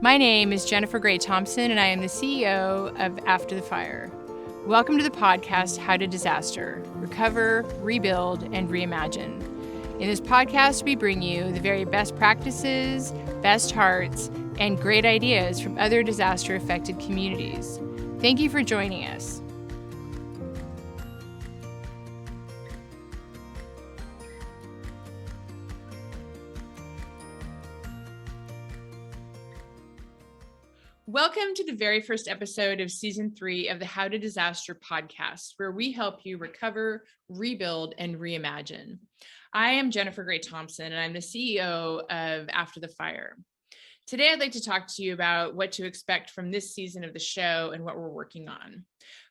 My name is Jennifer Gray Thompson, and I am the CEO of After the Fire. Welcome to the podcast, How to Disaster: Recover, Rebuild, and Reimagine. In this podcast, we bring you the very best practices, best hearts, and great ideas from other disaster-affected communities. Thank you for joining us. Welcome to the very first episode of Season 3 of the How to Disaster podcast, where we help you recover, rebuild, and reimagine. I am Jennifer Gray Thompson, and I'm the CEO of After the Fire. Today, I'd like to talk to you about what to expect from this season of the show and what we're working on.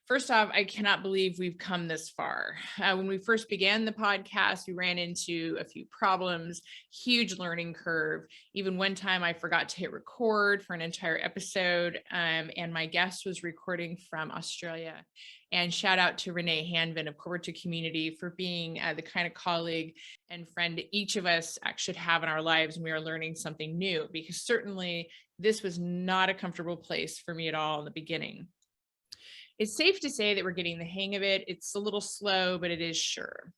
First off, I cannot believe we've come this far. When we first began the podcast, we ran into a few problems, huge learning curve. Even one time I forgot to hit record for an entire episode, and my guest was recording from Australia. And shout out to Renee Hanvin of Corporate to Community for being the kind of colleague and friend each of us should have in our lives when we are learning something new, because certainly this was not a comfortable place for me at all in the beginning. It's safe to say that we're getting the hang of it. It's a little slow, but it is sure.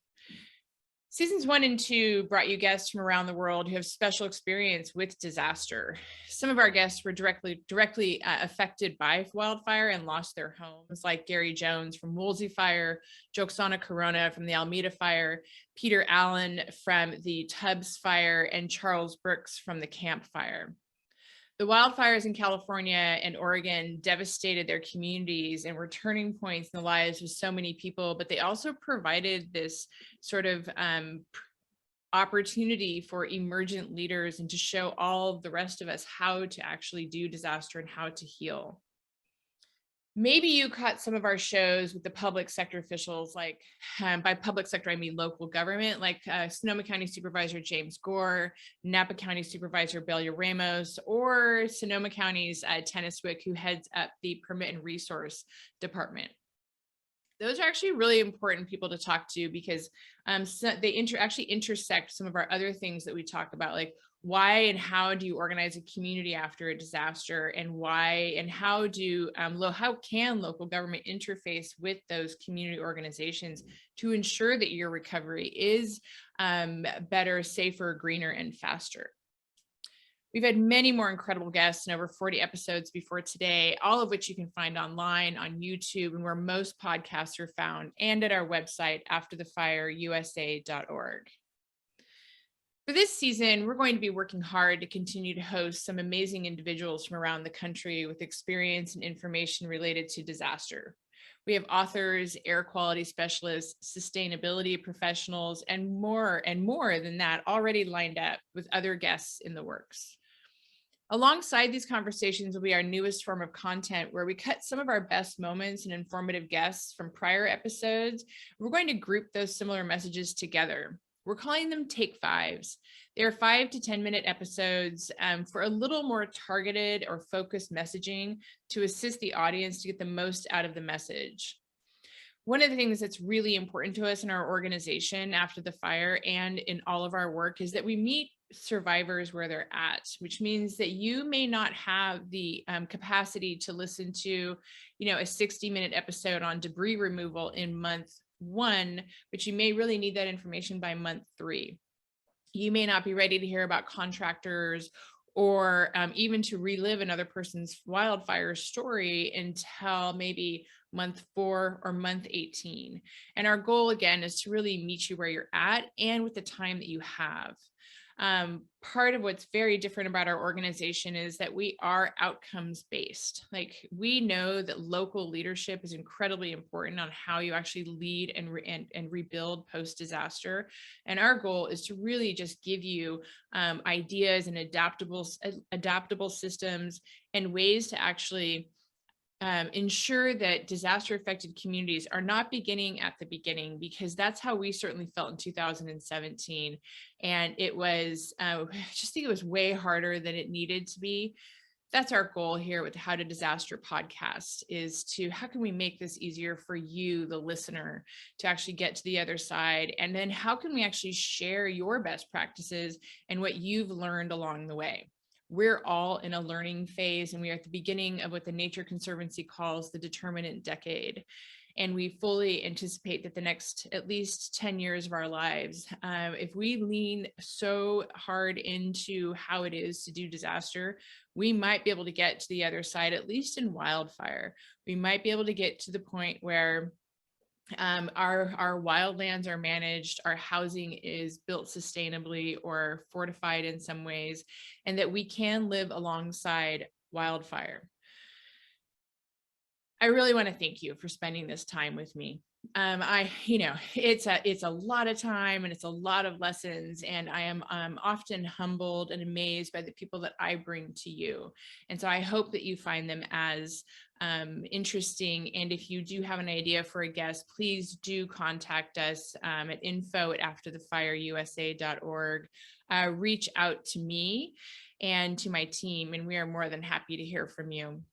Seasons 1 and 2 brought you guests from around the world who have special experience with disaster. Some of our guests were directly affected by wildfire and lost their homes, like Gary Jones from Woolsey Fire, Joksana Corona from the Alameda Fire, Peter Allen from the Tubbs Fire, and Charles Brooks from the Camp Fire. The wildfires in California and Oregon devastated their communities and were turning points in the lives of so many people, but they also provided this sort of opportunity for emergent leaders and to show all of the rest of us how to actually do disaster and how to heal. Maybe you caught some of our shows with the public sector officials, like by public sector, I mean local government, like Sonoma County Supervisor James Gore, Napa County Supervisor Belia Ramos, or Sonoma County's Tennis Wick, who heads up the Permit and Resource Department. Those are actually really important people to talk to because they actually intersect some of our other things that we talk about, like why and how do you organize a community after a disaster, and why and how can local government interface with those community organizations to ensure that your recovery is better, safer, greener, and faster. We've had many more incredible guests in over 40 episodes before today, all of which you can find online on YouTube and where most podcasts are found, and at our website, afterthefireusa.org. For this season, we're going to be working hard to continue to host some amazing individuals from around the country with experience and information related to disaster. We have authors, air quality specialists, sustainability professionals, and more than that already lined up with other guests in the works. Alongside these conversations will be our newest form of content, where we cut some of our best moments and informative guests from prior episodes. We're going to group those similar messages together. We're calling them Take Fives. They're 5 to 10 minute episodes for a little more targeted or focused messaging to assist the audience to get the most out of the message. One of the things that's really important to us in our organization After the Fire and in all of our work is that we meet survivors where they're at, which means that you may not have the capacity to listen to, a 60-minute episode on debris removal in month 1, but you may really need that information by month 3. You may not be ready to hear about contractors or even to relive another person's wildfire story until maybe month 4 or month 18. And our goal, again, is to really meet you where you're at and with the time that you have. Part of what's very different about our organization is that we are outcomes based. Like, we know that local leadership is incredibly important on how you actually lead and rebuild post disaster. And our goal is to really just give you ideas and adaptable systems and ways to actually ensure that disaster affected communities are not beginning at the beginning, because that's how we certainly felt in 2017. And it was, I just think it was way harder than it needed to be. That's our goal here with the How to Disaster podcast, is to how can we make this easier for you, the listener, to actually get to the other side? And then how can we actually share your best practices and what you've learned along the way? we're all in a learning phase, and we are at the beginning of what the Nature Conservancy calls the determinant decade. And we fully anticipate that the next at least 10 years of our lives, if we lean so hard into how it is to do disaster, we might be able to get to the other side, at least in wildfire. We might be able to get to the point where our wildlands are managed, our housing is built sustainably or fortified in some ways, and that we can live alongside wildfire. I really want to thank you for spending this time with me. It's a lot of time and it's a lot of lessons, and I am often humbled and amazed by the people that I bring to you. And so I hope that you find them as interesting. And if you do have an idea for a guest, please do contact us at info@afterthefireusa.org. Reach out to me and to my team, and we are more than happy to hear from you.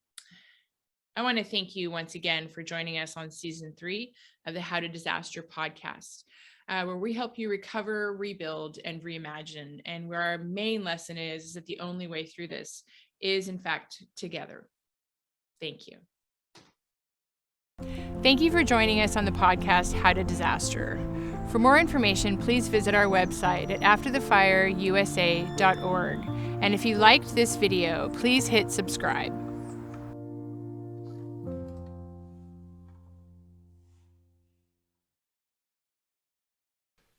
I want to thank you once again for joining us on season 3 of the How to Disaster podcast, where we help you recover, rebuild, and reimagine. And where our main lesson is that the only way through this is, in fact, together. Thank you. Thank you for joining us on the podcast, How to Disaster. For more information, please visit our website at afterthefireusa.org. And if you liked this video, please hit subscribe.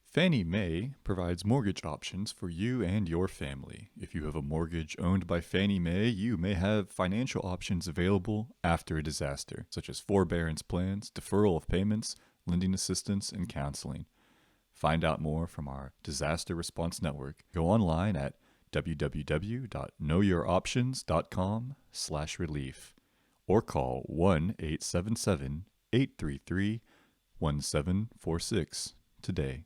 Fannie Mae provides mortgage options for you and your family. If you have a mortgage owned by Fannie Mae, you may have financial options available after a disaster, such as forbearance plans, deferral of payments, lending assistance, and counseling. Find out more from our Disaster Response Network. Go online at www.knowyouroptions.com/relief or call 1-877-833-1746 today.